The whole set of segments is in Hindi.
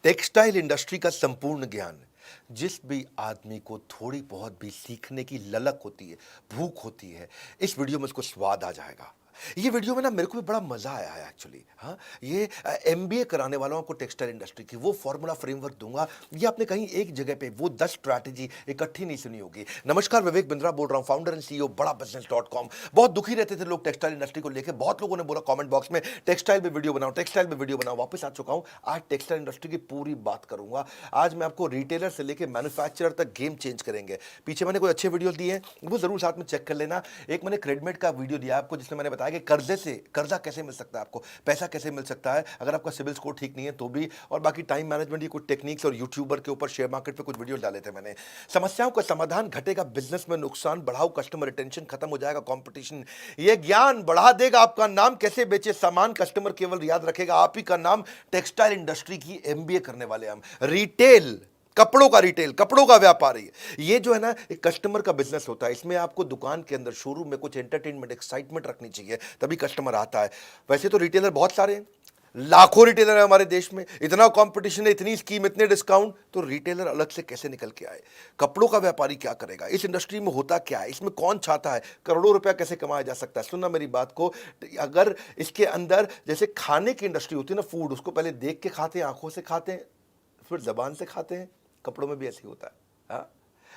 टेक्सटाइल इंडस्ट्री का संपूर्ण ज्ञान जिस भी आदमी को थोड़ी बहुत भी सीखने की ललक होती है, भूख होती है, इस वीडियो में उसको स्वाद आ जाएगा। ये वीडियो में ना मेरे को भी बड़ा मजा आया है एक्चुअली। हाँ, ये एमबीए कराने वालों को टेक्सटाइल इंडस्ट्री की वो फॉर्मूला फ्रेमवर्क दूंगा। ये आपने कहीं एक जगह पे वो 10 स्ट्रैटेजी इकट्ठी नहीं सुनी होगी। नमस्कार, विवेक बिंद्रा बोल रहा हूँ, फाउंडर एंड सीईओ बड़ा बिजनेस.com। बहुत दुखी रहते थे लोग टेक्सटाइल इंडस्ट्री को लेकर। बहुत लोगों ने बोला कमेंट बॉक्स में टेक्सटाइल पे वीडियो बनाओ, टेक्सटाइल पे वीडियो बनाओ। वापस आ चुका हूं। आज टेक्सटाइल इंडस्ट्री की पूरी बात करूंगा। आज मैं आपको रिटेलर से लेकर मैन्युफैक्चरर तक गेम चेंज करेंगे। पीछे मैंने कोई अच्छे वीडियो दिए हैं, वो जरूर साथ में चेक कर लेना। एक मैंने क्रेडिट का वीडियो दिया आपको, जिसमें मैंने बताया कि कर्जे से कर्जा कैसे मिल सकता है, आपको पैसा कैसे मिल सकता है अगर आपका सिविल स्कोर ठीक नहीं है तो भी। और बाकी टाइम मैनेजमेंट की कुछ टेक्निक्स और यूट्यूबर के ऊपर, शेयर मार्केट पे कुछ वीडियो डाले थे मैंने। समस्याओं का समाधान, घटेगा बिजनेस में नुकसान, बढ़ाओ कस्टमर रिटेंशन, खत्म हो जाएगा कंपटीशन। ये ज्ञान बढ़ा देगा आपका नाम, कैसे बेचे सामान कस्टमर केवल याद रखेगा आप ही का नाम। टेक्सटाइल इंडस्ट्री की एमबीए करने वाले हम। रिटेल, कपड़ों का रिटेल, कपड़ों का व्यापारी, ये जो है ना एक कस्टमर का बिजनेस होता है। इसमें आपको दुकान के अंदर, शोरूम में कुछ एंटरटेनमेंट, एक्साइटमेंट रखनी चाहिए, तभी कस्टमर आता है। वैसे तो रिटेलर बहुत सारे हैं, लाखों रिटेलर है हमारे देश में, इतना कंपटीशन है, इतनी स्कीम, इतने डिस्काउंट, तो रिटेलर अलग से कैसे निकल के आए? कपड़ों का व्यापारी क्या करेगा? इस इंडस्ट्री में होता क्या है? इसमें कौन चाहता है? करोड़ों रुपया कैसे कमाया जा सकता है? सुनना मेरी बात को। अगर इसके अंदर जैसे खाने की इंडस्ट्री होती है ना, फूड, उसको पहले देख के खाते हैं, आंखों से खाते हैं, फिर जबान से खाते हैं। कपड़ों में भी ऐसे ही होता है। हाँ,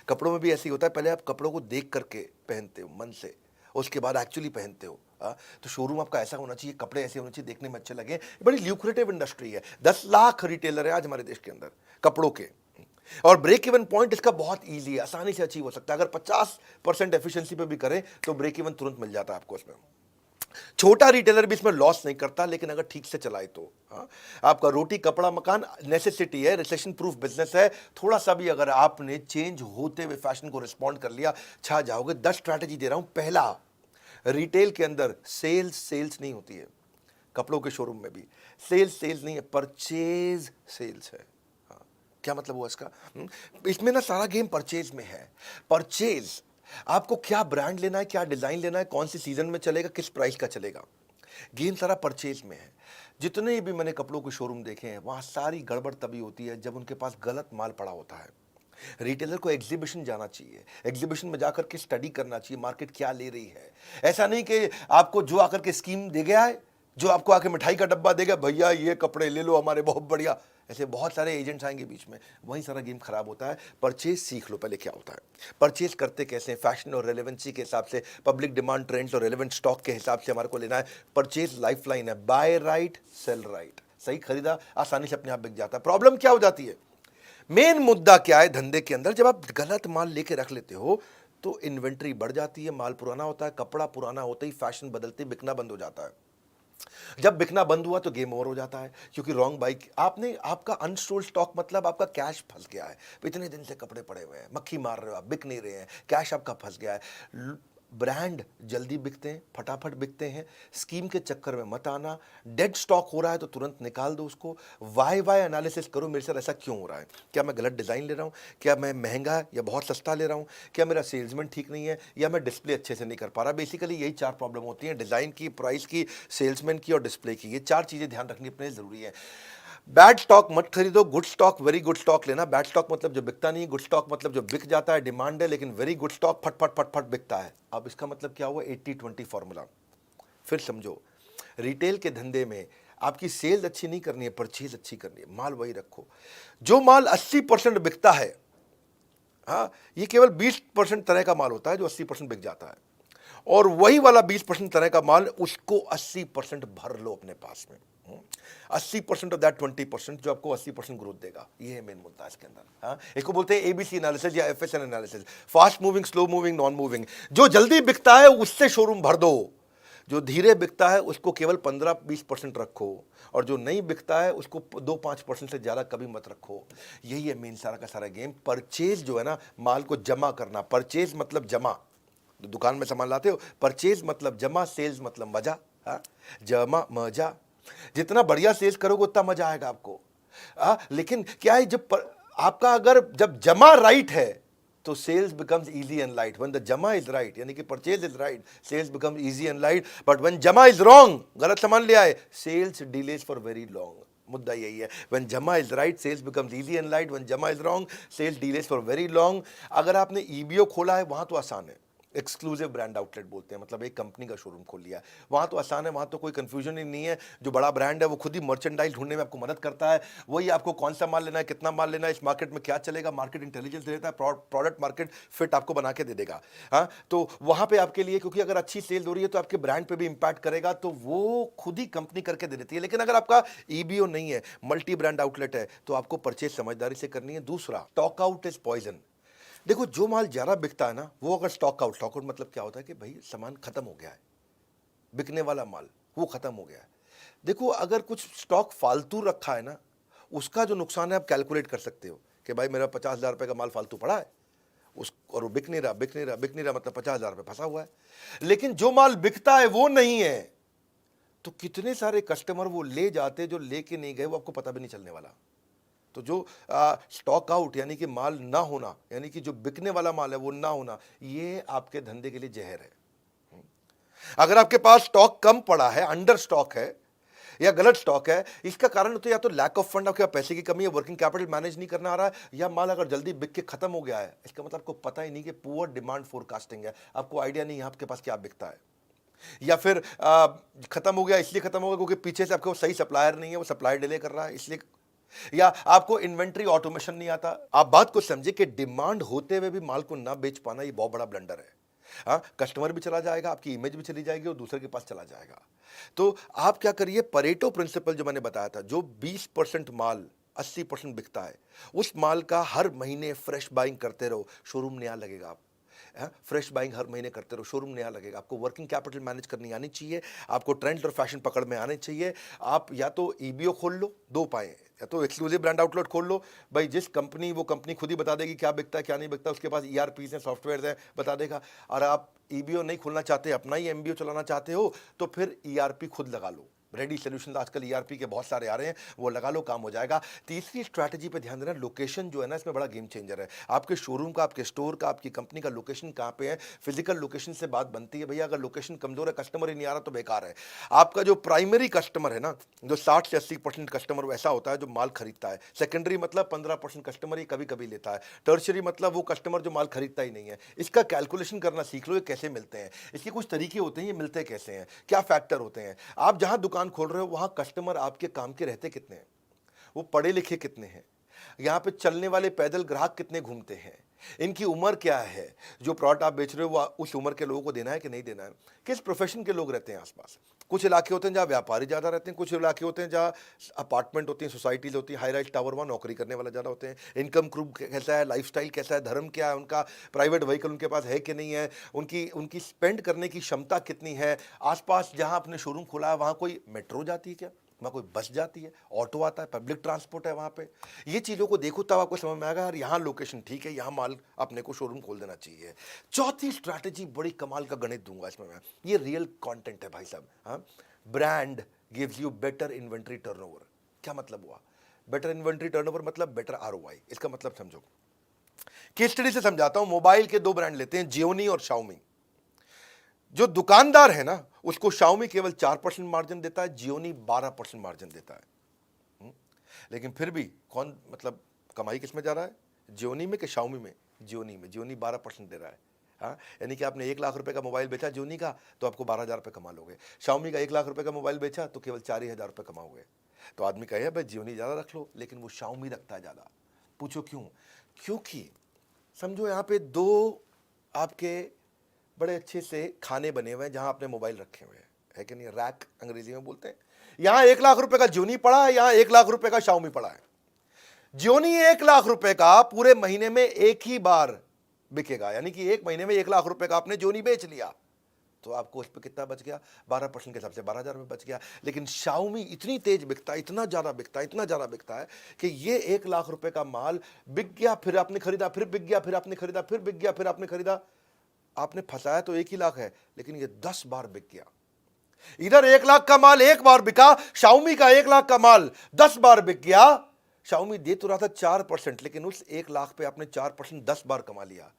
कपड़ों में भी ऐसे ही होता है। पहले आप कपड़ों को देख करके पहनते हो मन से, उसके बाद एक्चुअली पहनते हो। हाँ, तो शोरूम आपका ऐसा होना चाहिए, कपड़े ऐसे होने चाहिए, देखने में अच्छे लगे। बड़ी ल्यूक्रेटिव इंडस्ट्री है। 10 लाख रिटेलर है आज हमारे देश के अंदर कपड़ों के। और ब्रेक इवन पॉइंट इसका बहुत इजी है, आसानी से अचीव हो सकता है। अगर 50% एफिशिएंसी पे भी करें तो ब्रेक इवन तुरंत मिल जाता है आपको इसमें। छोटा रिटेलर भी इसमें लॉस नहीं करता, लेकिन अगर ठीक से चलाए तो। हाँ, आपका रोटी कपड़ा मकान नेसेसिटी है, रिसेशन प्रूफ बिजनेस है। थोड़ा सा भी अगर आपने चेंज होते हुए फैशन को रिस्पॉन्ड कर लिया, छा जाओगे। 10 स्ट्रैटेजी दे रहा हूं। पहला, रिटेल के अंदर सेल्स नहीं होती है। कपड़ों के शोरूम में भी सेल्स नहीं है, परचेज सेल्स है। हाँ, क्या मतलब हुआ इसका? इसमें ना सारा गेम परचेज में है। परचेज, आपको क्या ब्रांड लेना है, क्या डिजाइन लेना है, कौन सी सीजन में चलेगा, किस प्राइस का चलेगा, गेम सारा परचेज में है। जितने भी मैंने कपड़ों के शोरूम देखे हैं, वहां सारी गड़बड़ तभी होती है जब उनके पास गलत माल पड़ा होता है। रिटेलर को एग्जीबिशन जाना चाहिए, एग्जीबिशन में जाकर के स्टडी करना चाहिए मार्केट क्या ले रही है। ऐसा नहीं कि आपको जो आकर के स्कीम दे गया है, जो आपको आके मिठाई का डब्बा देगा, भैया ये कपड़े ले लो हमारे बहुत बढ़िया, ऐसे बहुत सारे एजेंट्स आएंगे बीच में, वहीं सारा गेम खराब होता है। परचेज सीख लो पहले क्या होता है, परचेज करते कैसे हैं, फैशन और रेलेवेंसी के हिसाब से, पब्लिक डिमांड, ट्रेंड्स और रेलेवेंट स्टॉक के हिसाब से हमारे को लेना है। परचेज लाइफलाइन है, बाय राइट सेल राइट। सही खरीदा आसानी से अपने आप बिक जाता है। प्रॉब्लम क्या हो जाती है, मेन मुद्दा क्या है धंधे के अंदर, जब आप गलत माल लेके रख लेते हो तो इन्वेंट्री बढ़ जाती है, माल पुराना होता है, कपड़ा पुराना होता ही फैशन बदलते बिकना बंद हो जाता है। जब बिकना बंद हुआ तो गेम ओवर हो जाता है, क्योंकि रॉन्ग बाइक आपने, आपका अनस्टोल्ड स्टॉक मतलब आपका कैश फंस गया है। इतने दिन से कपड़े पड़े हुए हैं, मक्खी मार रहे हो आप, बिक नहीं रहे हैं, कैश आपका फंस गया है। ब्रांड जल्दी बिकते हैं, फटाफट बिकते हैं, स्कीम के चक्कर में मत आना। डेड स्टॉक हो रहा है तो तुरंत निकाल दो उसको। वाई एनालिसिस करो, मेरे साथ ऐसा क्यों हो रहा है, क्या मैं गलत डिज़ाइन ले रहा हूँ, क्या मैं महंगा या बहुत सस्ता ले रहा हूँ, क्या मेरा सेल्समैन ठीक नहीं है, या मैं डिस्प्ले अच्छे से नहीं कर पा रहा। बेसिकली यही 4 प्रॉब्लम होती हैं, डिज़ाइन की, प्राइस की, सेल्समैन की और डिस्प्ले की। ये 4 चीज़ें ध्यान रखनी अपने ज़रूरी है। बैड स्टॉक मत खरीदो, good stock, very good stock लेना। बैड स्टॉक मतलब जो बिकता नहीं, गुड स्टॉक मतलब जो बिक जाता है, डिमांड है, लेकिन वेरी गुड स्टॉक फट फट फट फट बिकता है। अब इसका मतलब क्या हुआ, 80-20 फॉर्मूला। फिर समझो, रिटेल के धंधे में आपकी सेल्स अच्छी नहीं करनी है, परचेज अच्छी करनी है। माल वही रखो। जो माल 80% बिकता है, हाँ, ये केवल 20% तरह का माल होता है जो 80% बिक जाता है। और वही वाला 20% तरह का माल, उसको 80% भर लो अपने पास में। 80% ऑफ दैट 20% जो आपको 80% ग्रोथ देगा। ये है मेन मुद्दा इसके अंदर। हाँ, इसको बोलते हैं एबीसी एनालिसिस या एफएसएन analysis, fast moving, slow moving, non moving. जो जल्दी बिकता है उससे शोरूम भर दो, जो धीरे बिकता है उसको केवल 15-20% रखो, और जो नहीं बिकता है उसको 2-5% से ज़्यादा कभी मत रखो। यही है मेन सारा का सारा गेम। परचेज जो है ना, माल को जमा करना। परचेज मतलब जमा, दुकान में सामान लाते हो, परचेज मतलब जमा, सेल्स मतलब मजा। हाँ, जमा मजा, जितना बढ़िया सेल्स करोगे उतना मजा आएगा आपको। लेकिन क्या है, आपका अगर जब जमा राइट है तो sales becomes easy and light. When the जमा इज राइट, यानी कि purchase is right, sales becomes easy and light. But when जमा इज रॉन्ग, गलत सामान ले आए, sales delays for very long. मुद्दा यही है। व्हेन जमा is right sales becomes easy and light, when जमा is wrong sales delays for very long. अगर आपने ईबीओ खोला है वहां तो आसान है, एक्सक्लूसिव ब्रांड आउटलेट बोलते हैं, मतलब एक कंपनी का शोरूम खोल लिया है, वहां तो आसान है, वहां तो कोई कंफ्यूजन ही नहीं है। जो बड़ा ब्रांड है वो खुद ही मर्चेंडाइज ढूंढने में आपको मदद करता है, वही आपको कौन सा माल लेना है, कितना माल लेना है, इस मार्केट में क्या चलेगा, मार्केट इंटेलिजेंस देता है, प्रोडक्ट मार्केट फिट आपको बना के दे देगा। हाँ, तो वहां पे आपके लिए, क्योंकि अगर अच्छी सेल हो रही है तो आपके ब्रांड पे भी इंपैक्ट करेगा, तो वो खुद ही कंपनी करके दे देती है। लेकिन अगर आपका ईबीओ नहीं है, मल्टी ब्रांड आउटलेट है, तो आपको परचेज समझदारी से करनी है। दूसरा, स्टॉक आउट इज पॉइजन। देखो, जो माल ज्यादा बिकता है ना, वो अगर स्टॉक आउट मतलब क्या होता है कि भाई सामान खत्म हो गया है, बिकने वाला माल वो खत्म हो गया है। देखो, अगर कुछ स्टॉक फालतू रखा है ना, उसका जो नुकसान है आप कैलकुलेट कर सकते हो कि भाई मेरा 50,000 रुपए का माल फालतू पड़ा है, उस और वो बिक नहीं रहा, बिक नहीं रहा, बिक नहीं रहा, मतलब 50,000 रुपए फंसा हुआ है। लेकिन जो माल बिकता है वो नहीं है, तो कितने सारे कस्टमर वो ले जाते जो लेके नहीं गए, वो आपको पता भी नहीं चलने वाला। तो जो स्टॉक आउट यानी कि माल ना होना, यानी कि जो बिकने वाला माल है वो ना होना, ये आपके धंधे के लिए जहर है। अगर आपके पास स्टॉक कम पड़ा है, अंडर स्टॉक है या गलत स्टॉक है, इसका कारण तो या तो लैक ऑफ फंड, आपके पैसे की कमी है, वर्किंग कैपिटल मैनेज नहीं करना आ रहा है, या माल अगर जल्दी बिक के खत्म हो गया है, इसका मतलब आपको पता ही नहीं कि पुअर डिमांड फोरकास्टिंग है, आपको आइडिया नहीं है आपके पास क्या बिकता है। या फिर खत्म हो गया, इसलिए खत्म हो गया क्योंकि पीछे से आपको सही सप्लायर नहीं है, वो सप्लायर डिले कर रहा है इसलिए। या आपको इन्वेंट्री ऑटोमेशन नहीं आता। आप बात को समझे कि डिमांड होते हुए भी माल को ना बेच पाना, ये बहुत बड़ा ब्लंडर है। हाँ, कस्टमर भी चला जाएगा, आपकी इमेज भी चली जाएगी और दूसरे के पास चला जाएगा। तो आप क्या करिए, परेटो प्रिंसिपल जो मैंने बताया था, जो 20% माल 80% बिकता है, उस माल का हर महीने फ्रेश बाइंग करते रहो, शोरूम नया लगेगा। आप फ्रेश बाइंग हर महीने करते रहो, शोरूम नया लगेगा। आपको वर्किंग कैपिटल मैनेज करनी आनी चाहिए, आपको ट्रेंड और फैशन पकड़ में आने चाहिए। आप या तो ईबीओ खोल लो, दो पाए, या तो एक्सक्लूसिव ब्रांड आउटलेट खोल लो, भाई जिस कंपनी, वो कंपनी खुद ही बता देगी क्या बिकता है क्या नहीं बिकता, उसके पास ईआरपीस हैं, सॉफ्टवेयर हैं, बता देगा। और आप ईबीओ नहीं खोलना चाहते, अपना ही एमबीओ चलाना चाहते हो, तो फिर ईआरपी खुद लगा लो। रेडी सोल्यूशन आजकल ईआरपी के बहुत सारे आ रहे हैं, वो लगा लो, काम हो जाएगा। तीसरी स्ट्रैटेजी पे ध्यान देना, लोकेशन जो है ना, इसमें बड़ा गेम चेंजर है। आपके शोरूम का, आपके स्टोर का, आपकी कंपनी का लोकेशन कहाँ पे है, फिजिकल लोकेशन से बात बनती है। भैया अगर लोकेशन कमजोर है, कस्टमर ही नहीं आ रहा, तो बेकार है। आपका जो प्राइमरी कस्टमर है ना, जो 60 से 80% कस्टमर वो ऐसा होता है जो माल खरीदता है। सेकेंडरी मतलब 15% कस्टमर ही कभी कभी लेता है। टर्शरी मतलब वो कस्टमर जो माल खरीदता ही नहीं है। इसका कैलकुलेशन करना सीख लो, ये कैसे मिलते हैं, इसके कुछ तरीके होते हैं, ये मिलते कैसे हैं, क्या फैक्टर होते हैं। आप जहां दुकान खोल रहे हो वहां कस्टमर आपके काम के रहते कितने हैं, वो पढ़े लिखे कितने हैं, यहाँ पे चलने वाले पैदल ग्राहक कितने घूमते हैं, इनकी उम्र क्या है, जो प्रोडक्ट आप बेच रहे हो वो उस उम्र के लोगों को देना है कि नहीं देना है, किस प्रोफेशन के लोग रहते हैं आसपास। कुछ इलाके होते हैं जहाँ व्यापारी ज़्यादा रहते हैं, कुछ इलाके होते हैं जहाँ अपार्टमेंट होती हैं, सोसाइटीज होती हैं, हाई राइज टावर, वहाँ नौकरी करने वाले ज़्यादा होते हैं। इनकम ग्रुप कैसा है, लाइफस्टाइल कैसा है, धर्म क्या है उनका, प्राइवेट व्हीकल उनके पास है कि नहीं है, उनकी उनकी स्पेंड करने की क्षमता कितनी है। आसपास जहाँ आपने शोरूम खोला है वहाँ कोई मेट्रो जाती है क्या, वहाँ कोई बस जाती है, ऑटो आता है, पब्लिक ट्रांसपोर्ट है वहाँ पे। ये चीज़ों को देखो तब आपको समझ में आएगा यार, यहाँ लोकेशन ठीक है, यहाँ माल अपने को शोरूम खोल देना चाहिए। चौथी स्ट्रैटेजी बड़ी कमाल का गणित दूंगा इसमें मैं, ये रियल कंटेंट है भाई साहब। हाँ, brand gives you better inventory turnover. क्या मतलब हुआ बेटर इन्वेंट्री टर्नओवर? मतलब बेटर आरओआई। इसका मतलब समझो, केस स्टडी से समझाता हूं। मोबाइल के दो ब्रांड लेते हैं, जियोनी और शाओमी। जो दुकानदार है ना, उसको शाओमी केवल 4% मार्जिन देता है, जियोनी 12% मार्जिन देता है। लेकिन फिर भी कौन, मतलब कमाई किस में जा रहा है, जियोनी में कि शाओमी में? जियोनी में। जियोनी 12% दे रहा है। हाँ, यानी कि आपने 1 लाख रुपए का मोबाइल बेचा जियोनी का, तो आपको 12,000 रुपये कमा लोगे। शाओमी का 1 लाख रुपए का मोबाइल बेचा तो केवल 4,000 रुपये कमाओगे। तो आदमी कहे भाई जियोनी ज़्यादा रख लो, लेकिन वो शाओमी रखता है ज़्यादा। पूछो क्यों? क्योंकि समझो यहाँ पे दो आपके बड़े अच्छे से खाने बने हुए हैं जहां आपने मोबाइल रखे हुए हैं, है कि नहीं, रैक अंग्रेजी में बोलते हैं। यहां 1 लाख रुपए का जियोनी पड़ा है, यहां 1 लाख रुपए का शाओमी पड़ा है। जियोनी 1 लाख रुपए का पूरे महीने में एक ही बार बिकेगा, यानी कि एक महीने में 1 लाख रुपए का आपने जियोनी बेच लिया, तो आपको उस पर कितना बच गया? 12% के हिसाब से 12,000 रुपये बच गया। लेकिन शाओमी इतनी तेज बिकता है, इतना ज़्यादा बिकता है, इतना ज़्यादा बिकता है कि ये 1 लाख रुपए का माल बिक गया, फिर आपने खरीदा, फिर बिक गया, फिर आपने खरीदा, फिर बिक गया, फिर आपने खरीदा। आपने फंसाया तो 1 ही लाख है, लेकिन ये 10 बार बिक गया। इधर 1 लाख का माल 1 बार बिका, शाओमी का 1 लाख का माल 10 बार बिक गया। शाओमी दे तो रहा था 4%, लेकिन उस 1 लाख पे आपने 4% 10 बार कमा लिया।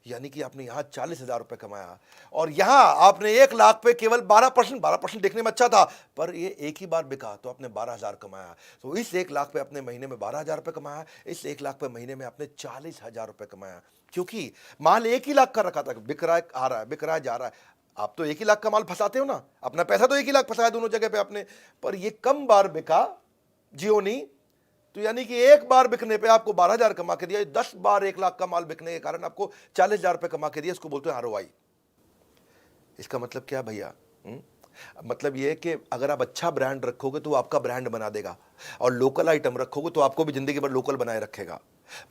यानी कि आपने यहाँ 40,000 रुपये कमाया और यहाँ आपने 1 लाख पे केवल 12% देखने में अच्छा था, पर ये एक ही बार बिका तो आपने 12,000 कमाया। तो इस 1 लाख पे अपने महीने में 12,000 रुपये कमाया, इस 1 लाख पे महीने में आपने 40,000 रुपये कमाया, क्योंकि माल 1 ही लाख का रखा था, बिक रहा है आ रहा है, बिक रहा है जा रहा है। आप तो 1 ही लाख का माल फंसाते हो ना, अपना पैसा तो 1 ही लाख फंसाया दोनों जगह पे आपने, पर ये कम बार बिका जियोनी, तो यानी कि एक बार बिकने पे आपको 12,000 कमा के दिया, 10 बार 1 लाख का माल बिकने के कारण आपको 40,000 रुपये कमा के दिया। इसको बोलते हैं आरओआई। इसका मतलब क्या भैया? मतलब ये है कि अगर आप अच्छा ब्रांड रखोगे तो वो आपका ब्रांड बना देगा, और लोकल आइटम रखोगे तो आपको भी जिंदगी भर लोकल बनाए रखेगा।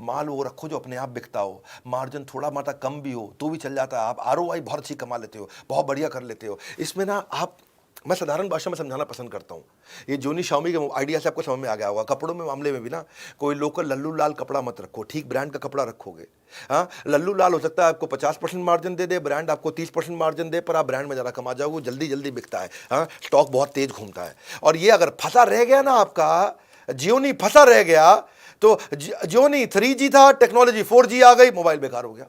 माल वो रखो जो अपने आप बिकता हो, मार्जिन थोड़ा माटा कम भी हो तो भी चल जाता है, आप आरओआई बहुत अच्छी कमा लेते हो, बहुत बढ़िया कर लेते हो। इसमें ना आप, मैं साधारण भाषा में समझाना पसंद करता हूँ। ये जोनी शाओमी के आइडिया से आपको समझ में आ गया होगा। कपड़ों में मामले में भी ना, कोई लोकल लल्लू लाल कपड़ा मत रखो, ठीक ब्रांड का कपड़ा रखोगे। हाँ, लल्लू लाल हो सकता है आपको 50% मार्जिन दे दे, ब्रांड आपको 30% मार्जिन दे, पर आप ब्रांड में ज़्यादा कमा जाओगे, जल्दी जल्दी बिकता है। हाँ, स्टॉक बहुत तेज घूमता है। और ये अगर फंसा रह गया ना आपका, जियोनी फंसा रह गया, तो जियोनी 3G था, टेक्नोलॉजी 4G आ गई, मोबाइल बेकार हो गया।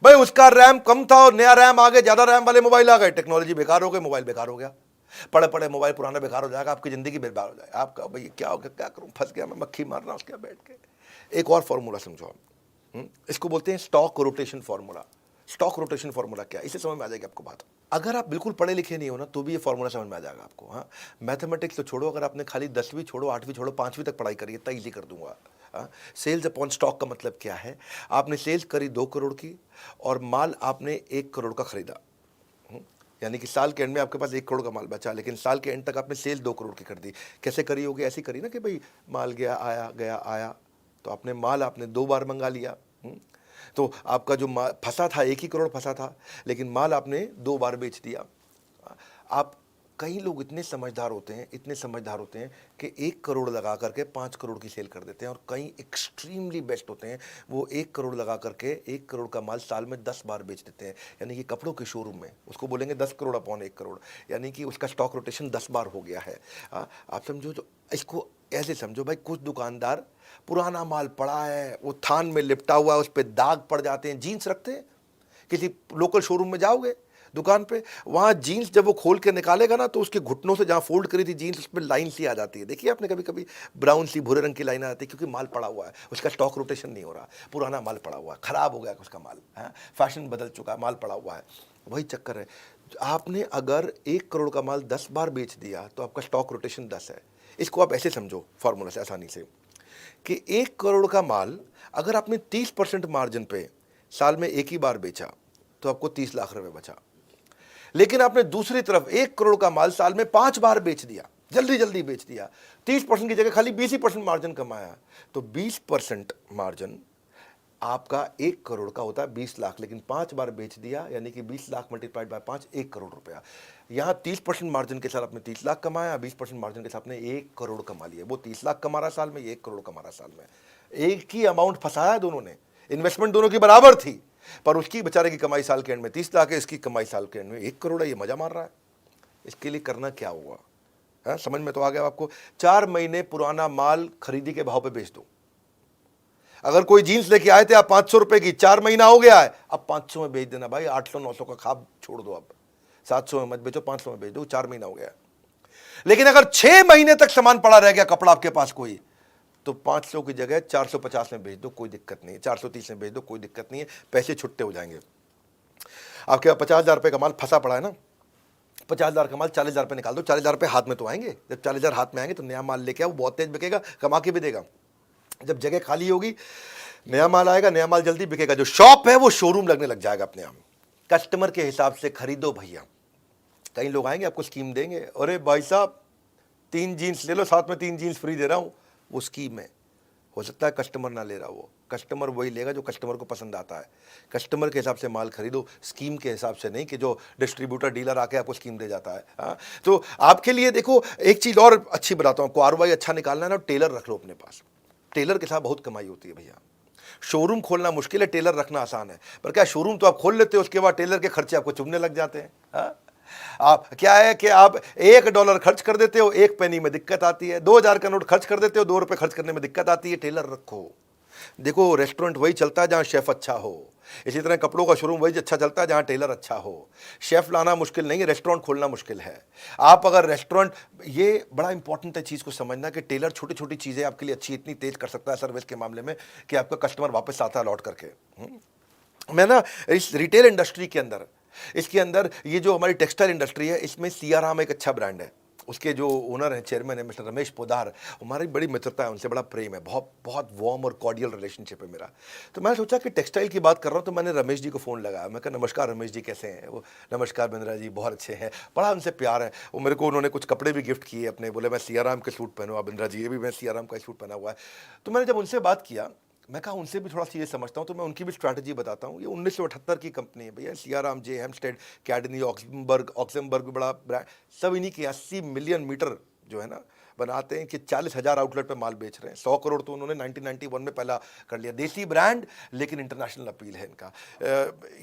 भाई उसका रैम कम था और नया रैम आ गए, ज्यादा रैम वाले मोबाइल आ गए, टेक्नोलॉजी बेकार हो गई, मोबाइल बेकार हो गया। पड़े पड़े मोबाइल पुराना बेकार हो जाएगा, आपकी जिंदगी बेकार हो जाएगा। आपका भाई क्या हो गया, क्या करूं, फंस गया मैं, मक्खी मार रहा हूं उसके बैठ के। एक और फॉर्मूला समझो आप, इसको बोलते हैं stock rotation formula. Stock rotation formula क्या है, इसे समझ में आ जाएगी आपको बात। अगर आप बिल्कुल पढ़े लिखे नहीं हो ना, तो भी ये फॉर्मूला समझ में आ जाएगा आपको। हाँ, मैथमेटिक्स तो छोड़ो, अगर आपने खाली 10वीं छोड़ो, 8वीं छोड़ो, 5वीं तक पढ़ाई करिए, इतना ईजी कर दूंगा। सेल्स अपॉन स्टॉक का मतलब क्या है? आपने सेल्स करी 2 करोड़ की और माल आपने 1 करोड़ का खरीदा, यानी कि साल के एंड में आपके पास 1 करोड़ का माल बचा, लेकिन साल के एंड तक आपने सेल 2 करोड़ की कर दी। कैसे करी होगी? ऐसी करी ना कि भाई माल गया आया गया आया, तो आपने माल आपने 2 बार मंगा लिया। तो आपका जो फंसा था 1 ही करोड़ फंसा था, लेकिन माल आपने 2 बार बेच दिया। आप, कई लोग इतने समझदार होते हैं, इतने समझदार होते हैं कि 1 करोड़ लगा करके 5 करोड़ की सेल कर देते हैं, और कई एक्सट्रीमली बेस्ट होते हैं, वो 1 करोड़ लगा करके 1 करोड़ का माल साल में 10 बार बेच देते हैं। यानी कि कपड़ों के शोरूम में उसको बोलेंगे 10 करोड़ अपॉन 1 करोड़, यानी कि उसका स्टॉक रोटेशन 10 बार हो गया है। आप समझो, जो इसको ऐसे समझो भाई, कुछ दुकानदार पुराना माल पड़ा है, वो थान में लिपटा हुआ है, उस पर दाग पड़ जाते हैं, जीन्स रखते हैं, किसी लोकल शोरूम में जाओगे दुकान पे, वहाँ जीन्स जब वो खोल के निकालेगा ना, तो उसके घुटनों से जहाँ फोल्ड करी थी जीन्स, उस पर लाइन सी आ जाती है। देखिए आपने कभी कभी ब्राउन सी भूरे रंग की लाइन आ जाती है, क्योंकि माल पड़ा हुआ है, उसका स्टॉक रोटेशन नहीं हो रहा, पुराना माल पड़ा हुआ है, खराब हो गया उसका माल, है, फैशन बदल चुका है, माल पड़ा हुआ है। वही चक्कर है। आपने अगर 1 करोड़ का माल 10 बार बेच दिया तो आपका स्टॉक रोटेशन 10 है। इसको आप ऐसे समझो फॉर्मूला से आसानी से, कि 1 करोड़ का माल अगर आपने 30% मार्जिन पे साल में 1 ही बार बेचा तो आपको 30 लाख रुपए बचा। लेकिन आपने दूसरी तरफ 1 करोड़ का माल साल में 5 बार बेच दिया, जल्दी जल्दी बेच दिया, 30% की जगह खाली 20% मार्जिन कमाया, तो 20% मार्जिन आपका 1 करोड़ का होता है 20 लाख, लेकिन 5 बार बेच दिया, यानी कि 20 लाख मल्टीप्लाइड बाय 5, 1 करोड़ रुपया। यहाँ 30% मार्जिन के साथ आपने 30 लाख कमाया, 20% मार्जिन के साथ आपने 1 करोड़ कमा लिया। वो 30 लाख कमा रहा साल में, 1 करोड़ कमा रहा साल में। एक ही अमाउंट फंसाया दोनों ने, इन्वेस्टमेंट दोनों की बराबर थी, पर उसकी बेचारे की कमाई साल के एंड में 30 लाख है, इसकी कमाई साल के एंड में 1 करोड़ है। ये मजा मार रहा है। इसके लिए करना क्या हुआ है, समझ में तो आ गया आपको? 4 महीने पुराना माल खरीदी के भाव पे बेच दो। अगर कोई जीन्स लेके आए थे आप 500 रुपए की, 4 महीना हो गया है, अब 500 में बेच देना भाई। 800 900 का खाब छोड़ दो, अब 700 में मत बेचो, 500 में बेच दो, 4 महीना हो गया। लेकिन अगर 6 महीने तक सामान पड़ा रह गया कपड़ा आपके पास कोई, तो 500 की जगह 450 में बेच दो, कोई दिक्कत नहीं है। 430 में बेच दो, कोई दिक्कत नहीं है, पैसे छुट्टे हो जाएंगे। आपके 50,000 रुपये का माल फंसा पड़ा है ना, 50,000 का माल 40,000 रुपये निकाल दो, 40,000 रुपये हाथ में तो आएंगे। जब 40,000 हाथ में आएंगे तो नया माल लेके आओ, बहुत तेज बिकेगा, कमा के भी देगा। जब जगह खाली होगी, नया माल आएगा, नया माल जल्दी बिकेगा, जो शॉप है वो शोरूम लगने लग जाएगा अपने आप। कस्टमर के हिसाब से खरीदो भैया। कई लोग आएंगे आपको स्कीम देंगे, अरे भाई साहब 3 जीन्स ले लो, साथ में 3 जीन्स फ्री दे रहा हूँ, वो स्कीम है। हो सकता है कस्टमर ना ले रहा, वो कस्टमर वही लेगा जो कस्टमर को पसंद आता है। कस्टमर के हिसाब से माल खरीदो, स्कीम के हिसाब से नहीं कि जो डिस्ट्रीब्यूटर डीलर आके आपको स्कीम दे जाता है। हाँ, तो आपके लिए देखो एक चीज़ और अच्छी बताता हूँ, आपको आरओआई अच्छा निकालना है ना, टेलर रख लो अपने पास। टेलर के साथ बहुत कमाई होती है भैया। शोरूम खोलना मुश्किल है, टेलर रखना आसान है। पर क्या शोरूम तो आप खोल लेते हो, उसके बाद टेलर के खर्चे आपको चुभने लग जाते हैं। हाँ? आप क्या है कि आप $1 खर्च कर देते हो, 1 पेनी में दिक्कत आती है। 2,000 का नोट खर्च कर देते हो, 2 रुपए खर्च करने में दिक्कत आती है। टेलर रखो। देखो रेस्टोरेंट वही चलता है जहां शेफ अच्छा हो, इसी तरह कपड़ों का शोरूम वही अच्छा चलता है जहां टेलर अच्छा हो। शेफ लाना मुश्किल नहीं है, रेस्टोरेंट खोलना मुश्किल है। आप अगर रेस्टोरेंट, ये बड़ा इंपॉर्टेंट है चीज़ को समझना कि टेलर छोटी छोटी चीज़ें आपके लिए अच्छी इतनी तेज कर सकता है सर्विस के मामले में कि आपका कस्टमर वापस आता है लौट करके। मैं ना इस रिटेल इंडस्ट्री के अंदर, इसके अंदर ये जो हमारी टेक्सटाइल इंडस्ट्री है, इसमें सियाराम एक अच्छा ब्रांड है। उसके जो ओनर हैं, चेयरमैन है मिस्टर रमेश पोदार, हमारी बड़ी मित्रता है उनसे, बड़ा प्रेम है, बहुत बहुत वार्म और कॉर्डियल रिलेशनशिप है मेरा। तो मैंने सोचा कि टेक्सटाइल की बात कर रहा हूँ, तो मैंने रमेश जी को फ़ोन लगाया। मैं कहा नमस्कार रमेश जी, कैसे हैं? वो नमस्कार बिंद्रा जी, बहुत अच्छे हैं। बड़ा उनसे प्यार है। वो मेरे को उन्होंने कुछ कपड़े भी गिफ्ट किए अपने, बोले मैं सियाराम के सूट पहनूँ बिंद्रा जी, ये भी मैं सियाराम का सूट पहना हुआ है। तो मैंने जब उनसे बात किया, मैं कहा उनसे भी थोड़ा सी ये समझता हूँ, तो मैं उनकी भी स्ट्रैटेजी बताता हूँ। ये 1978 की कंपनी है भैया, सियाराम, जे हेम्स्टेड, कैडनी, ऑक्समबर्ग भी बड़ा ब्रांड, सब इन्हीं के 80 मिलियन मीटर जो है ना बनाते हैं, कि 40,000 आउटलेट पे माल बेच रहे हैं। 100 करोड़ तो उन्होंने 1991 में पहला कर लिया। देसी ब्रांड, लेकिन इंटरनेशनल अपील है इनका।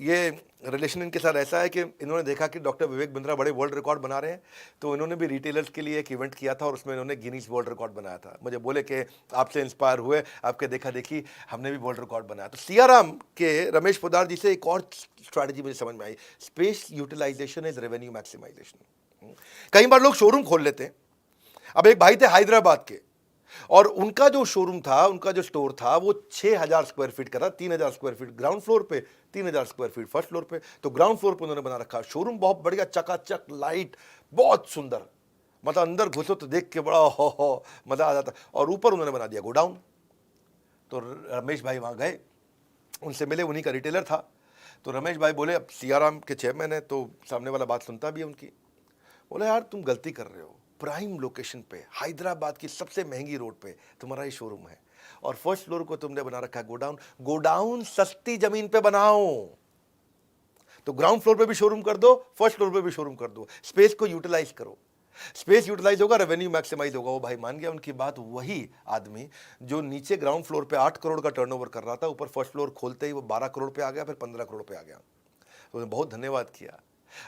ये रिलेशन इनके साथ ऐसा है कि इन्होंने देखा कि डॉक्टर विवेक बिंद्रा बड़े वर्ल्ड रिकॉर्ड बना रहे हैं, तो इन्होंने भी रिटेलर्स के लिए एक इवेंट किया था और उसमें इन्होंने गिनीज वर्ल्ड रिकॉर्ड बनाया था। मुझे बोले कि आपसे इंस्पायर हुए, आपके देखा देखी हमने भी वर्ल्ड रिकॉर्ड बनाया। तो सियाराम के रमेश पोदार जी से एक और स्ट्रैटेजी मुझे समझ में आई, space utilization is revenue maximization. कई बार लोग शोरूम खोल लेते हैं। अब एक भाई थे हैदराबाद के, और उनका जो शोरूम था, उनका जो स्टोर था, वो 6,000 स्क्वायर फीट का था। 3,000 स्क्वायर फीट ग्राउंड फ्लोर पे, 3,000 स्क्वायर फीट फर्स्ट फ्लोर पे। तो ग्राउंड फ्लोर पे उन्होंने बना रखा शोरूम, बहुत बढ़िया, चकाचक, लाइट, बहुत सुंदर, मतलब अंदर घुसो तो देख के बड़ा हो मजा आ जाता। और ऊपर उन्होंने बना दिया गोडाउन। तो रमेश भाई वहां गए, उनसे मिले, उन्हीं का रिटेलर था। तो रमेश भाई बोले, अब सियाराम के चेयरमैन है तो सामने वाला बात सुनता भी है उनकी। बोले यार तुम गलती कर रहे हो, प्राइम लोकेशन पे, हैदराबाद की सबसे महंगी रोड पे तुम्हारा ये शोरूम है, और फर्स्ट फ्लोर को तुमने बना रखा है गोडाउन। गोडाउन सस्ती जमीन पे बनाओ, तो ग्राउंड फ्लोर पे भी शोरूम कर दो, फर्स्ट फ्लोर पे भी शोरूम कर दो, स्पेस को यूटिलाइज करो। स्पेस यूटिलाइज होगा, रेवेन्यू मैक्सिमाइज होगा। वो भाई मान गया उनकी बात। वही आदमी जो नीचे ग्राउंड फ्लोर पे 8 करोड़ का टर्नओवर कर रहा था, ऊपर फर्स्ट फ्लोर खोलते ही वो 12 करोड़ पे आ गया, फिर 15 करोड़ पे आ गया। तो उन्हें बहुत धन्यवाद किया,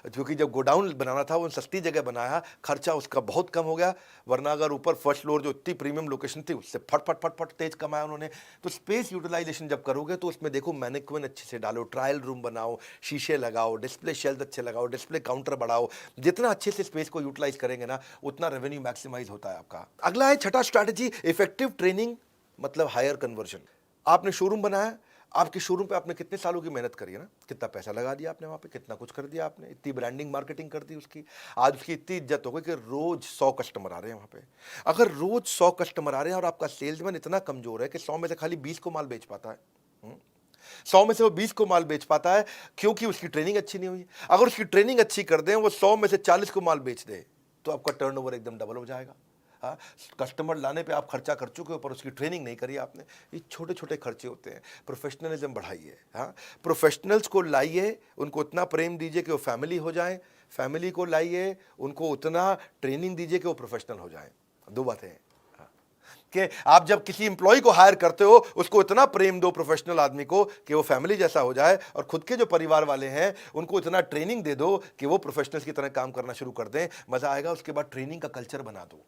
क्योंकि जब गोडाउन बनाना था वो सस्ती जगह बनाया, खर्चा उसका बहुत कम हो गया। वरना अगर ऊपर फर्स्ट फ्लोर जो इतनी प्रीमियम लोकेशन थी, उससे फट फट फट फट तेज कमाया उन्होंने। तो स्पेस यूटिलाइजेशन जब करोगे तो उसमें देखो मैनेक्विन अच्छे से डालो, ट्रायल रूम बनाओ, शीशे लगाओ, डिस्प्ले शेल्फ अच्छे लगाओ, डिस्प्ले काउंटर बढ़ाओ। जितना अच्छे से स्पेस को यूटिलाइज करेंगे ना, उतना रेवेन्यू मैक्सिमाइज होता है आपका। अगला है छठा स्ट्रैटेजी, इफेक्टिव ट्रेनिंग, मतलब हायर कन्वर्जन। आपने शोरूम बनाया, आपके शोरूम पे आपने कितने सालों की मेहनत करी है ना, कितना पैसा लगा दिया आपने वहाँ पे, कितना कुछ कर दिया आपने, इतनी ब्रांडिंग मार्केटिंग कर दी उसकी। आज उसकी इतनी इज्जत हो गई कि रोज 100 कस्टमर आ रहे हैं वहाँ पे। अगर रोज 100 कस्टमर आ रहे हैं और आपका सेल्समैन इतना कमजोर है कि 100 में से खाली 20 को माल बेच पाता है, 100 में से वो 20 को माल बेच पाता है, क्योंकि उसकी ट्रेनिंग अच्छी नहीं हुई। अगर उसकी ट्रेनिंग अच्छी कर दें, वो 100 में से 40 को माल बेच दे, तो आपका टर्नओवर एकदम डबल हो जाएगा। हाँ, कस्टमर लाने पे आप खर्चा कर चुके हो, पर उसकी ट्रेनिंग नहीं करी आपने। ये छोटे छोटे खर्चे होते हैं। प्रोफेशनलिज्म बढ़ाइए। हाँ, प्रोफेशनल्स को लाइए, उनको उतना प्रेम दीजिए कि वो फैमिली हो जाए। फैमिली को लाइए, उनको उतना ट्रेनिंग दीजिए कि वो प्रोफेशनल हो जाए। दो बातें हैं कि आप जब किसी एम्प्लॉय को हायर करते हो, उसको इतना प्रेम दो प्रोफेशनल आदमी को कि वो फैमिली जैसा हो जाए, और खुद के जो परिवार वाले हैं उनको इतना ट्रेनिंग दे दो कि वो प्रोफेशनल्स की तरह काम करना शुरू कर दें। मजा आएगा। उसके बाद ट्रेनिंग का कल्चर बना दो।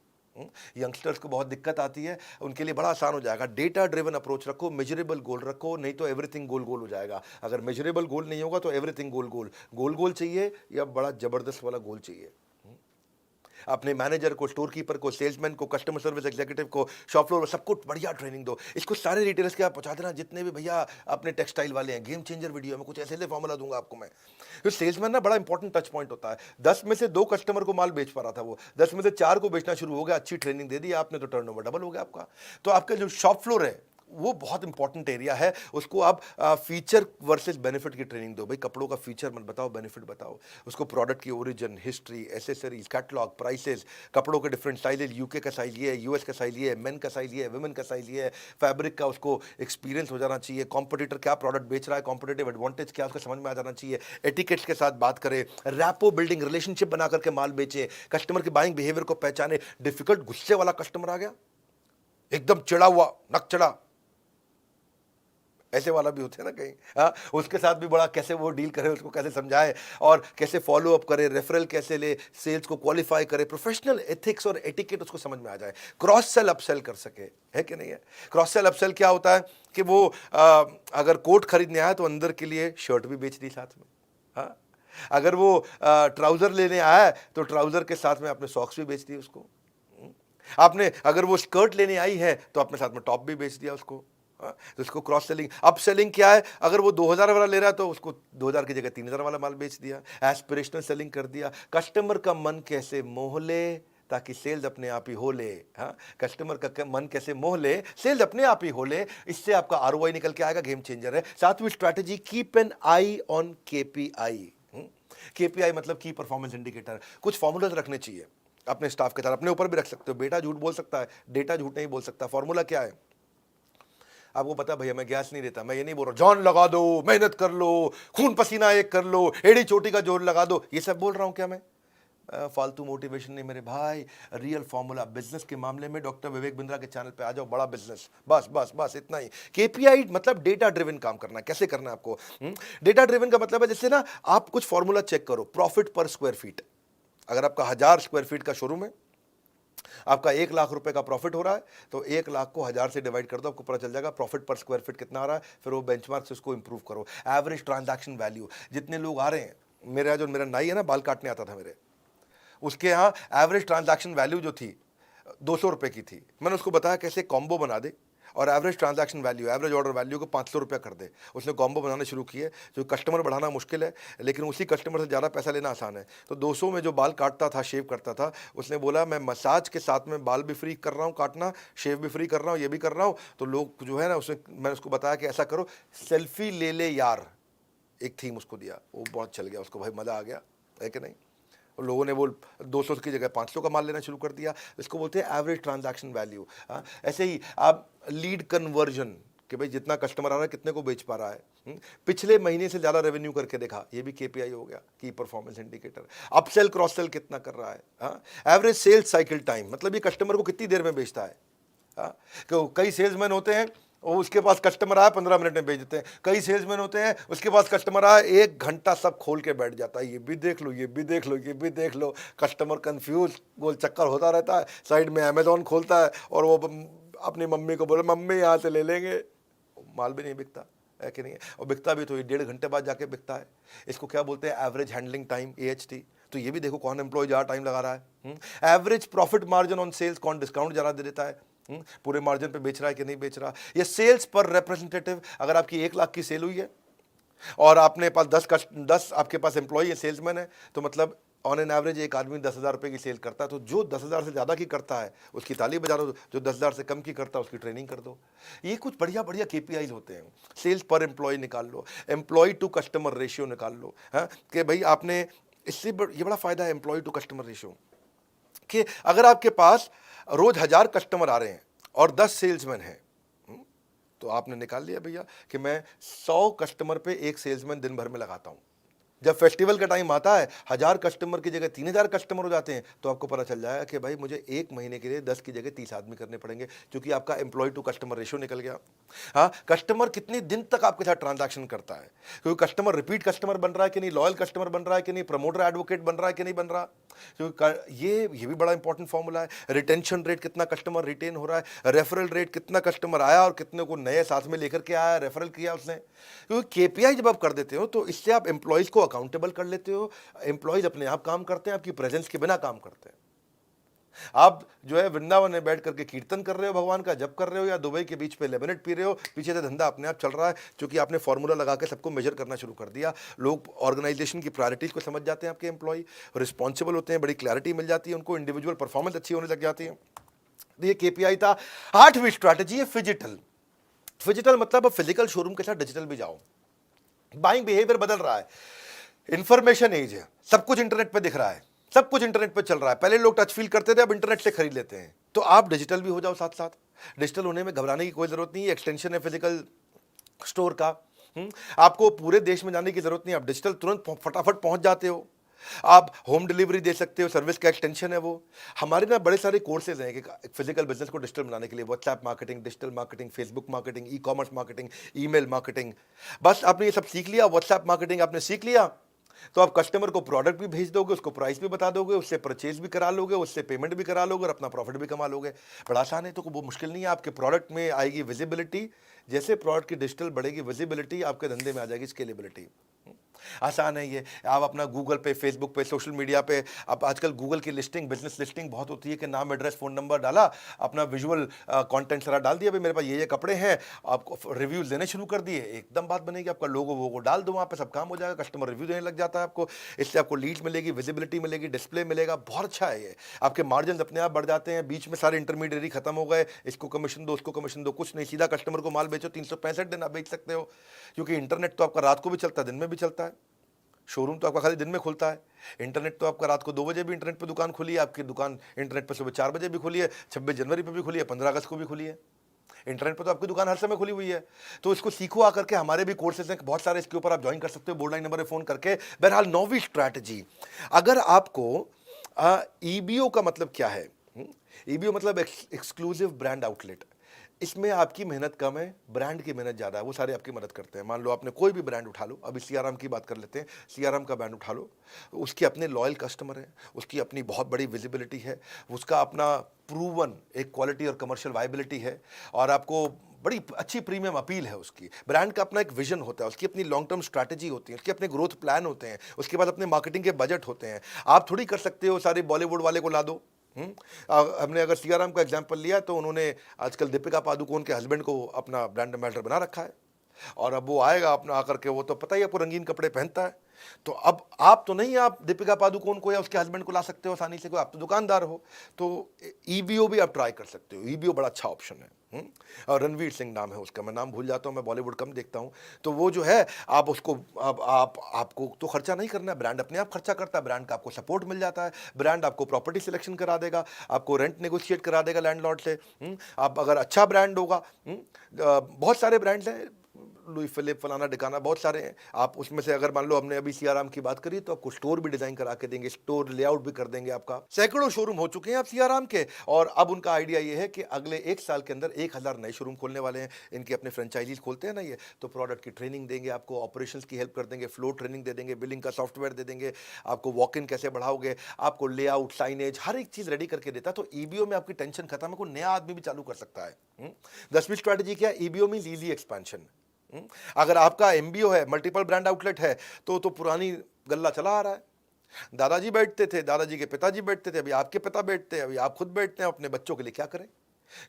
यंगस्टर्स को बहुत दिक्कत आती है, उनके लिए बड़ा आसान हो जाएगा। डेटा ड्रिवन अप्रोच रखो, मेजरेबल गोल रखो, नहीं तो एवरीथिंग गोल गोल हो जाएगा। अगर मेजरेबल गोल नहीं होगा तो एवरीथिंग गोल गोल। गोल गोल चाहिए या बड़ा जबरदस्त वाला गोल चाहिए। अपने मैनेजर को, स्टोर कीपर को, सेल्समैन को, कस्टमर सर्विस एग्जीक्यूटिव को, शॉप फ्लोर में सबको बढ़िया ट्रेनिंग दो। इसको सारे रिटेलर्स के आप पहुंचा देना, जितने भी भैया अपने टेक्सटाइल वाले हैं। गेम चेंजर वीडियो में कुछ ऐसे ऐसे फॉर्मूला दूंगा आपको मैं। तो सेल्समैन ना बड़ा इंपॉर्टेंट टच पॉइंट होता है। 10 में से 2 कस्टमर को माल बेच पा रहा था, वो 10 में से 4 को बेचना शुरू हो गया। अच्छी ट्रेनिंग दे दी आपने तो टर्नओवर डबल हो गया आपका। तो आपका जो शॉप फ्लोर है वो बहुत इंपॉर्टेंट एरिया है। उसको आप फीचर वर्सेस बेनिफिट की ट्रेनिंग दो। भाई कपड़ों का फीचर मत बताओ, बेनिफिट बताओ उसको। प्रोडक्ट की origin, history, accessories, catalogue, prices, कपड़ों के डिफरेंट साइजेज, यूके का साइज ये है, यूएस का साइज ये है, मेन का साइज ये है, वुमेन का साइज ये है। फैब्रिक का उसको एक्सपीरियंस हो जाना चाहिए। कॉम्पिटिटर क्या प्रोडक्ट बेच रहा है, कॉम्पिटिटिव एडवांटेज क्या, उसको समझ में आ जाना चाहिए। एटिकेट्स के साथ बात करें, रैपो बिल्डिंग, रिलेशनशिप बना करके माल बेचे, कस्टमर के बाइंग बिहेवियर को पहचाने। डिफिकल्ट गुस्से वाला कस्टमर आ गया, एकदम चिड़ा हुआ, नक चढ़ा, ऐसे वाला भी होता है ना कहीं। हाँ, उसके साथ भी बड़ा कैसे वो डील करे, उसको कैसे समझाए और कैसे फॉलो अप करे, रेफरल कैसे ले, सेल्स को क्वालिफाई करे, प्रोफेशनल एथिक्स और एटिकेट उसको समझ में आ जाए, क्रॉस सेल अपसेल कर सके, है कि नहीं है। क्रॉस सेल अपसेल क्या होता है कि वो अगर कोट खरीदने आया तो अंदर के लिए शर्ट भी बेच दी साथ में। हाँ, अगर वो ट्राउजर लेने आया है तो ट्राउजर के साथ में अपने सॉक्स भी बेच दिए उसको। आपने अगर वो स्कर्ट लेने आई है तो अपने साथ में टॉप भी बेच दिया उसको। हाँ, तो इसको क्रॉस सेलिंग। अप सेलिंग क्या है, अगर वो 2000 वाला ले रहा है तो उसको 2000 की जगह 3000 वाला माल बेच दिया। एस्पिरेशनल सेलिंग कर दिया। कस्टमर का मन कैसे मोह ले ताकि सेल्स अपने आप ही हो ले। हाँ, कस्टमर का मन कैसे मोह ले, सेल्स अपने आप ही हो ले, इससे आपका आरओआई निकल के आएगा, गेम चेंजर है। सातवीं strategy, keep an I on KPI. KPI मतलब की परफॉर्मेंस इंडिकेटर। कुछ फॉर्मूलाज रखने चाहिए अपने स्टाफ के साथ, अपने ऊपर भी रख सकते हो। बेटा झूठ बोल सकता है, डेटा झूठ नहीं बोल सकता। फॉर्मूला क्या है आपको पता है भैया, मैं गैस नहीं देता, मैं ये नहीं बोल रहा जॉन लगा दो, मेहनत कर लो, खून पसीना एक कर लो, एड़ी चोटी का जोर लगा दो, ये सब बोल रहा हूं क्या मैं? फालतू मोटिवेशन नहीं मेरे भाई, रियल फॉर्मूला। बिजनेस के मामले में डॉक्टर विवेक बिंद्रा के चैनल पे आ जाओ, बड़ा बिजनेस, बस बस बस इतना ही। केपीआई मतलब डेटा ड्रिवन काम करना। कैसे करना है आपको? डेटा ड्रिवन का मतलब है जैसे ना आप कुछ फॉर्मूला चेक करो, प्रॉफिट पर स्क्वायर फीट। अगर आपका 1000 स्क्वायर फीट का शोरूम है, आपका 1 लाख रुपए का प्रॉफिट हो रहा है, तो 1 लाख को 1000 से डिवाइड कर दो, आपको पता चल जाएगा प्रॉफिट पर स्क्वायर फीट कितना आ रहा है। फिर वो बेंचमार्क से उसको इंप्रूव करो। एवरेज ट्रांजैक्शन वैल्यू, जितने लोग आ रहे हैं, मेरा नाई है ना, बाल काटने आता था मेरे, उसके यहाँ एवरेज ट्रांजैक्शन वैल्यू जो थी 200 रुपए की थी। मैंने उसको बताया कैसे कॉम्बो बना दे और average transaction value, average order value को 500 रुपया कर दे। उसने कॉम्बो बनाना शुरू किए। जो कस्टमर बढ़ाना मुश्किल है, लेकिन उसी कस्टमर से ज़्यादा पैसा लेना आसान है। तो 200 में जो बाल काटता था, शेव करता था, उसने बोला मैं मसाज के साथ में बाल भी फ्री कर रहा हूँ काटना, शेव भी फ्री कर रहा हूँ, ये भी कर रहा हूँ। तो लोग जो है ना, उसने, मैंने उसको बताया कि ऐसा करो, सेल्फी ले ले यार, एक थीम उसको दिया, वो बहुत चल गया उसको, भाई मज़ा आ गया, है कि नहीं। लोगों ने वो 200 की जगह 500 का माल लेना शुरू कर दिया। इसको बोलते हैं एवरेज ट्रांजैक्शन वैल्यू। हाँ, ऐसे ही आप लीड कन्वर्जन, कि भाई जितना कस्टमर आ रहा है कितने को बेच पा रहा है, पिछले महीने से ज़्यादा रेवेन्यू करके देखा, ये भी केपीआई हो गया, की performance indicator. Upsell cross sell कितना कर रहा है। हाँ, एवरेज सेल्स साइकिल टाइम, मतलब ये कस्टमर को कितनी देर में बेचता है। हाँ, कई सेल्समैन होते हैं, वो उसके पास कस्टमर आया 15 मिनट में बेच देते हैं। कई सेल्समैन होते हैं, उसके पास कस्टमर आया 1 घंटा सब खोल के बैठ जाता है, ये भी देख लो, ये भी देख लो, ये भी देख लो। कस्टमर कंफ्यूज, गोल चक्कर होता रहता है। साइड में अमेजोन खोलता है और वो अपनी मम्मी को बोले मम्मी यहाँ से ले लेंगे, माल भी नहीं बिकता, है कि नहीं है। और बिकता भी तो ये 1.5 घंटे बाद जाके बिकता है। इसको क्या बोलते हैं? Average handling time, AHT। तो ये भी देखो कौन एम्प्लॉय ज़्यादा टाइम लगा रहा है। Average profit margin on sales, कौन डिस्काउंट ज़्यादा दे देता है, पूरे मार्जिन पे बेच रहा है कि नहीं बेच रहा। ये सेल्स पर रिप्रेजेंटेटिव, अगर आपकी 1 लाख की सेल हुई है और आपने पास 10 आपके पास एम्प्लॉय है, सेल्समैन है, तो मतलब ऑन एन एवरेज एक आदमी 10,000 रुपये की सेल करता है। तो जो 10,000 से ज़्यादा की करता है उसकी ताली बजा दो, जो 10,000 से कम की करता है उसकी ट्रेनिंग कर दो। ये कुछ बढ़िया बढ़िया KPIs होते हैं। सेल्स पर एम्प्लॉय निकाल लो, एम्प्लॉय टू कस्टमर रेशियो निकाल लो। हाँ, कि भाई आपने इससे ये बड़ा फायदा है एम्प्लॉय टू कस्टमर रेशियो, कि अगर आपके पास रोज 1000 कस्टमर आ रहे हैं और 10 सेल्समैन हैं, तो आपने निकाल लिया भैया कि मैं 100 कस्टमर पे एक सेल्समैन दिन भर में लगाता हूं। जब फेस्टिवल का टाइम आता है, 1000 कस्टमर की जगह 3000 कस्टमर हो जाते हैं, तो आपको पता चल जाएगा कि भाई मुझे एक महीने के लिए 10 की जगह 30 आदमी करने पड़ेंगे, क्योंकि आपका एम्प्लॉय टू कस्टमर रेशियो निकल गया। हाँ, कस्टमर कितने दिन तक आपके साथ ट्रांजैक्शन करता है, क्योंकि कस्टमर रिपीट कस्टमर बन रहा है कि नहीं, लॉयल कस्टमर बन रहा है कि नहीं, प्रमोटर एडवोकेट बन रहा है कि नहीं बन रहा। क्योंकि ये भी बड़ा इंपॉर्टेंट फॉर्मूला है। रिटेंशन रेट, कितना कस्टमर रिटेन हो रहा है। रेफरल रेट, कितना कस्टमर आया और कितने को नए साथ में लेकर के आया, रेफरल किया उसने। क्योंकि KPI जब आप कर देते हो तो इससे आप एम्प्लॉयज को अकाउंटेबल कर लेते हो। एम्प्लॉयज अपने आप काम करते हैं, आपकी प्रेजेंस के बिना काम करते हैं। आप जो है वृंदावन में बैठ करके कीर्तन कर रहे हो, भगवान का जप कर रहे हो, या दुबई के बीच पे लेमनेड पी रहे हो, पीछे से धंधा अपने आप चल रहा है, क्योंकि आपने फॉर्मूला लगा के सबको मेजर करना शुरू कर दिया। लोग ऑर्गेनाइजेशन की प्रायोरिटीज को समझ जाते हैं, आपके एम्प्लॉय रिस्पॉन्सिबल होते हैं, बड़ी क्लैरिटी मिल जाती है उनको, इंडिविजुअल परफॉर्मेंस अच्छी होने लग जाती है। तो ये KPI था। 8वीं स्ट्रैटेजी है फिजिटल। फिजिटल मतलब फिजिकल शोरूम के साथ डिजिटल भी जाओ। बाइंग बिहेवियर बदल रहा है, इंफॉर्मेशन एज है, सब कुछ इंटरनेट पे दिख रहा है, सब कुछ इंटरनेट पे चल रहा है। पहले लोग टच फील करते थे, अब इंटरनेट से खरीद लेते हैं। तो आप डिजिटल भी हो जाओ साथ साथ। डिजिटल होने में घबराने की कोई जरूरत नहीं है, एक्सटेंशन है फिजिकल स्टोर का। आपको पूरे देश में जाने की जरूरत नहीं, आप डिजिटल तुरंत फटाफट पहुंच जाते हो। आप होम डिलीवरी दे सकते हो, सर्विस का एक्सटेंशन है वो। हमारे ना बड़े सारे कोर्सेज हैं कि एक फिजिकल बिजनेस को डिजिटल बनाने के लिए, WhatsApp marketing, digital marketing, Facebook marketing, e commerce marketing, email marketing. बस आपने ये सब सीख लिया, व्हाट्सएप मार्केटिंग आपने सीख लिया, तो आप कस्टमर को प्रोडक्ट भी भेज दोगे, उसको प्राइस भी बता दोगे, उससे परचेज भी करा लोगे, उससे पेमेंट भी करा लोगे और अपना प्रॉफिट भी कमा लोगे। बड़ा आसान है, तो वो मुश्किल नहीं है। आपके प्रोडक्ट में आएगी विजिबिलिटी, जैसे प्रोडक्ट की डिजिटल बढ़ेगी विजिबिलिटी, आपके धंधे में आ जाएगी स्केलेबिलिटी। आसान है ये। आप अपना गूगल पे, फेसबुक पे, सोशल मीडिया पे, आप आजकल गूगल की लिस्टिंग, बिजनेस लिस्टिंग बहुत होती है कि नाम, एड्रेस, फ़ोन नंबर डाला, अपना विजुअल कंटेंट सारा डाल दिया, भाई मेरे पास ये कपड़े हैं, आपको रिव्यूज़ देने शुरू कर दिए, एकदम बात बनेगी। आपका लोगो वोगो डाल दो वहाँ पे, सब काम हो जाएगा, कस्टमर रिव्यू देने लग जाता है आपको। इससे आपको लीड्स मिलेगी, विजिबिलिटी मिलेगी, डिस्प्ले मिलेगा, बहुत अच्छा है ये। आपके मार्जिन अपने आप बढ़ जाते हैं, बीच में सारे इंटरमीडिएरी खत्म हो गए, इसको कमीशन दो, उसको कमीशन दो, कुछ नहीं, सीधा कस्टमर को माल बेचो, 365 दिन आप बेच सकते हो, क्योंकि इंटरनेट तो आपका रात को भी चलता है, दिन में भी चलता है। शोरूम तो आपका खाली दिन में खुलता है, इंटरनेट तो आपका रात को 2 बजे भी इंटरनेट पे दुकान खुली है, आपकी दुकान इंटरनेट पे सुबह 4 बजे भी खुली है, 26 जनवरी पे भी खुली है, 15 अगस्त को भी खुली है। इंटरनेट पे तो आपकी दुकान हर समय खुली हुई है। तो इसको सीखो आकर के, हमारे भी कोर्सेज हैं बहुत सारे, इसके ऊपर आप ज्वाइन कर सकते हो बोर्ड लाइन नंबर पे फ़ोन करके। बहरहाल, नौवीं स्ट्रैटेजी, अगर आपको ईबीओ का मतलब क्या है? ईबीओ मतलब एक्सक्लूसिव ब्रांड आउटलेट। इसमें आपकी मेहनत कम है, ब्रांड की मेहनत ज़्यादा है, वो सारे आपकी मदद करते हैं। मान लो आपने कोई भी ब्रांड उठा लो, अभी सीआरएम की बात कर लेते हैं, सीआरएम का ब्रांड उठा लो, उसके अपने लॉयल कस्टमर हैं, उसकी अपनी बहुत बड़ी विजिबिलिटी है, उसका अपना प्रूवन एक क्वालिटी और कमर्शियल वायबिलिटी है, और आपको बड़ी अच्छी प्रीमियम अपील है उसकी। ब्रांड का अपना एक विजन होता है, उसकी अपनी लॉन्ग टर्म स्ट्रैटेजी होती है, उसके अपने ग्रोथ प्लान होते हैं, उसके बाद अपने मार्केटिंग के बजट होते हैं। आप थोड़ी कर सकते हो सारे बॉलीवुड वाले को ला दो। हमने अगर सीआरएम का एग्जांपल लिया, तो उन्होंने आजकल दीपिका पादुकोण के हस्बैंड को अपना ब्रांड एम्बेसडर बना रखा है, और अब वो आएगा अपना आकर के, वो तो पता ही आपको रंगीन कपड़े पहनता है। तो अब आप तो नहीं, आप दीपिका पादुकोण को या उसके हस्बैंड को ला सकते हो आसानी से, कोई आप तो दुकानदार हो। तो ईबीओ भी आप ट्राई कर सकते हो, ईबीओ बड़ा अच्छा ऑप्शन है। और रणवीर सिंह नाम है उसका, मैं नाम भूल जाता हूँ, मैं बॉलीवुड कम देखता हूँ। तो वो जो है, आप उसको, आपको तो खर्चा नहीं करना है, ब्रांड अपने आप खर्चा करता है, ब्रांड का आपको सपोर्ट मिल जाता है, ब्रांड आपको प्रॉपर्टी सिलेक्शन करा देगा, आपको रेंट नेगोशिएट करा देगा लैंडलॉर्ड से। आप अगर अच्छा ब्रांड होगा, बहुत सारे ब्रांड्स हैं, लुई फिलिप, फलाना डिकाना, बहुत सारे हैं। आप उसमें से अगर मान लो, हमने अभी सीआरएम की बात करी, तो आपको स्टोर भी डिजाइन करा के देंगे, स्टोर लेआउट भी कर देंगे आपका। सैकड़ों शोरूम हो चुके हैं अब सीआरएम के, और अब उनका आइडिया ये है कि अगले 1 साल के अंदर 1000 नए शोरूम खोलने वाले हैं। इनके अपने फ्रेंचाइजीज खोलते हैं ना ये, तो प्रोडक्ट की ट्रेनिंग देंगे आपको, ऑपरेशंस की हेल्प कर देंगे, फ्लो ट्रेनिंग दे देंगे, बिलिंग का सॉफ्टवेयर दे देंगे, आपको वॉक इन कैसे बढ़ाओगे, आपको लेआउट, साइनेज, हर एक चीज रेडी करके देता है। तो ईबीओ में आपकी टेंशन खत्म है, कोई नया आदमी भी चालू कर सकता है। 10वीं स्ट्रैटेजी क्या है? EBO means easy expansion. अगर आपका एमबीओ है, मल्टीपल ब्रांड आउटलेट है, तो पुरानी गल्ला चला आ रहा है। दादाजी बैठते थे, दादाजी के पिताजी बैठते थे, अभी आपके पिता बैठते हैं, अभी आप खुद बैठते हैं, अपने बच्चों के लिए क्या करें?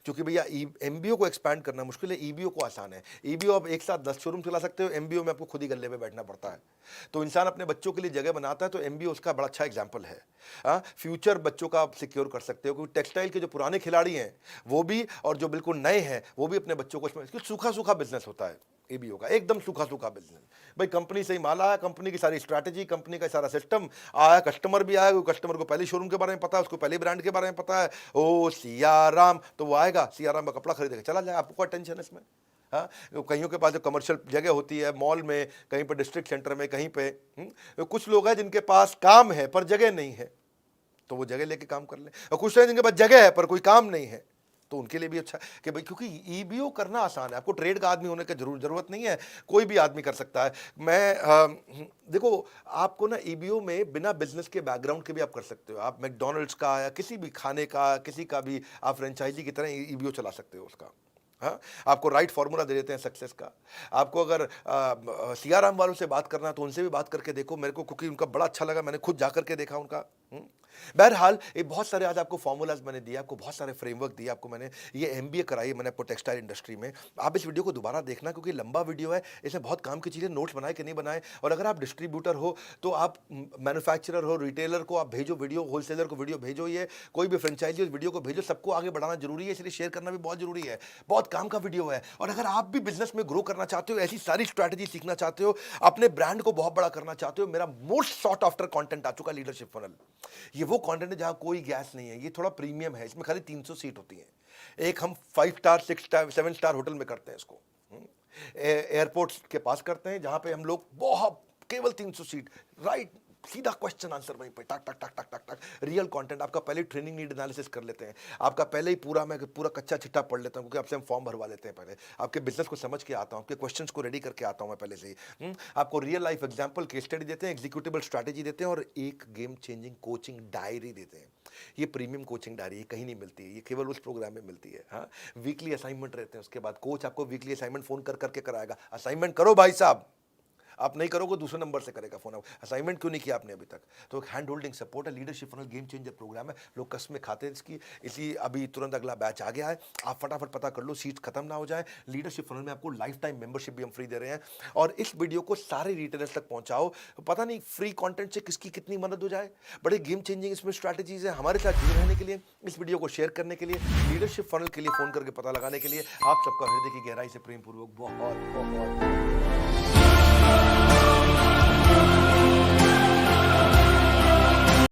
क्योंकि भैया एमबीओ को एक्सपैंड करना मुश्किल है, ईबीओ को आसान है। ईबीओ आप एक साथ 10 शोरूम चला सकते हो, एमबीओ में आपको खुद ही गल्ले पे बैठना पड़ता है। तो इंसान अपने बच्चों के लिए जगह बनाता है, तो एमबीओ उसका बड़ा अच्छा एग्जाम्पल है। फ्यूचर बच्चों का आप सिक्योर कर सकते हो, क्योंकि टेक्सटाइल के जो पुराने खिलाड़ी हैं वो भी, और जो बिल्कुल नए हैं वो भी अपने बच्चों को, सूखा सूखा बिजनेस होता है ईबीओ का, एकदम सूखा सूखा बिजनेस। भाई कंपनी से ही माल आया, कंपनी की सारी स्ट्रैटेजी, कंपनी का सारा सिस्टम आया, कस्टमर भी आया, कस्टमर को पहले शोरूम के बारे में पता है, उसको पहले ब्रांड के बारे में पता है, ओ सियाराम, तो वो आएगा, सियाराम का कपड़ा खरीदेगा, चला जाए, आपको क्या टेंशन है इसमें? हाँ, कईयों के पास जो कमर्शियल जगह होती है, मॉल में, कहीं पर डिस्ट्रिक्ट सेंटर में, कहीं पे, कुछ लोग हैं जिनके पास काम है पर जगह नहीं है, तो वो जगह लेके काम कर ले, और कुछ लोग जिनके पास जगह है पर कोई काम नहीं है, तो उनके लिए भी अच्छा कि भाई, क्योंकि ईबीओ करना आसान है, आपको ट्रेड का आदमी होने की जरूरत नहीं है, कोई भी आदमी कर सकता है। देखो, आपको ना ईबीओ में बिना बिजनेस के बैकग्राउंड के भी आप कर सकते हो। आप मैकडोनल्ड्स का या किसी भी खाने का, किसी का भी आप फ्रेंचाइजी की तरह ईबीओ चला सकते हो उसका। हाँ, आपको राइट फार्मूला दे देते हैं सक्सेस का। आपको अगर सीआरएम वालों से बात करना, तो उनसे भी बात करके देखो, मेरे को क्योंकि उनका बड़ा अच्छा लगा, मैंने खुद जा करके देखा उनका। बहरहाल, ये बहुत सारे आज आपको फॉर्मूलाज मैंने दिए, आपको बहुत सारे फ्रेमवर्क दिए, आपको मैंने ये एमबीए कराई मैंने आपको टेक्सटाइल इंडस्ट्री में। आप इस वीडियो को दोबारा देखना, क्योंकि लंबा वीडियो है, इसमें बहुत काम की चीज़ें, नोट्स बनाए कि नहीं बनाए। और अगर आप डिस्ट्रीब्यूटर हो, तो आप मैन्युफैक्चरर हो, रिटेलर को आप भेजो वीडियो, होलसेलर को वीडियो भेजो, ये कोई भी फ्रेंचाइजी वीडियो को भेजो, सबको आगे बढ़ाना जरूरी है, इसलिए शेयर करना भी बहुत जरूरी है। बहुत काम का वीडियो है। और अगर आप भी बिजनेस में ग्रो करना चाहते हो, ऐसी सारी स्ट्रैटेजी सीखना चाहते हो, अपने ब्रांड को बहुत बड़ा करना चाहते हो, मेरा मोस्ट सॉट आफ्टर कंटेंट आ चुका, लीडरशिप फनल। ये वो कंटेंट है जहां कोई गैस नहीं है, ये थोड़ा प्रीमियम है, इसमें खाली 300 सीट होती है। एक हम 5 स्टार, 6 स्टार, 7 स्टार होटल में करते हैं इसको, एयरपोर्ट के पास करते हैं, जहां पे हम लोग बहुत, केवल 300 सीट, राइट सीधा क्वेश्चन आंसर वहीं पे टक टक टक टक टक टक, रियल कंटेंट। आपका पहले ट्रेनिंग नीड एनालिसिस कर लेते हैं, आपका पहले ही मैं पूरा कच्चा चिट्ठा पढ़ लेता हूँ, क्योंकि आपसे हम फॉर्म भरवा लेते हैं पहले, आपके बिजनेस को समझ के आता हूँ, आपके क्वेश्चंस को रेडी करके आता हूँ मैं पहले से ही। आपको real life example, case study देते हैं, एग्जीक्यूटिबल स्ट्रैटेजी देते हैं, और एक गेम चेंजिंग कोचिंग डायरी देते हैं। ये प्रीमियम कोचिंग डायरी ये कहीं नहीं मिलती है, ये केवल उस प्रोग्राम में मिलती है। हाँ, वीकली असाइनमेंट रहते हैं, उसके बाद कोच आपको वीकली असाइनमेंट फोन कर करके कराएगा, असाइनमेंट करो भाई साहब, आप नहीं करोगे दूसरे नंबर से करेगा फोन। आप असाइनमेंट क्यों नहीं किया आपने अभी तक? तो एक हैंड होल्डिंग सपोर्ट है, leadership funnel game changer program है, लोग कसमें खाते हैं इसकी, इसलिए अभी तुरंत अगला बैच आ गया है, आप फटाफट पता कर लो, सीट खत्म ना हो जाए। लीडरशिप फनल में आपको लाइफ टाइम मेंबरशिप भी हम फ्री दे रहे हैं, और इस वीडियो को सारे रिटेलर्स तक पहुंचाओ। पता नहीं फ्री कंटेंट से किसकी कितनी मदद हो जाए, बड़े गेम चेंजिंग इसमें स्ट्रैटेजीज है। हमारे साथ जुड़े रहने के लिए, इस वीडियो को शेयर करने के लिए, लीडरशिप फनल के लिए फोन करके पता लगाने के लिए आप सबका हृदय की गहराई से प्रेम पूर्वक बहुत बहुत